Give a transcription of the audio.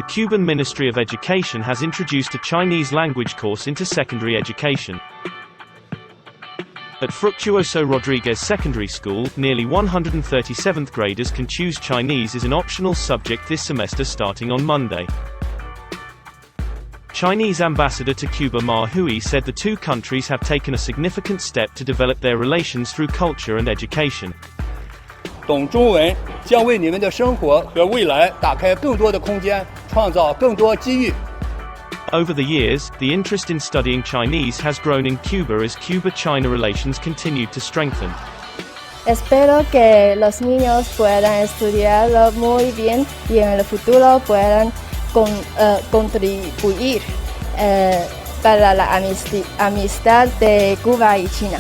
the Cuban Ministry of Education has introduced a Chinese language course into secondary education. At Fructuoso Rodriguez Secondary School, nearly 137th graders can choose Chinese as an optional subject this semester starting on Monday. Chinese ambassador to Cuba Ma Hui said the two countries have taken a significant step to develop their relations through culture and education. 懂中文将为你们的生活和未来打开更多的空间，创造更多机遇。 Over the years, the interest in studying Chinese has grown in Cuba as Cuba-China relations continued to strengthen. Espero que los niños puedan estudiarlo muy bien y en el futuro puedan contribuir para la amistad de Cuba y China.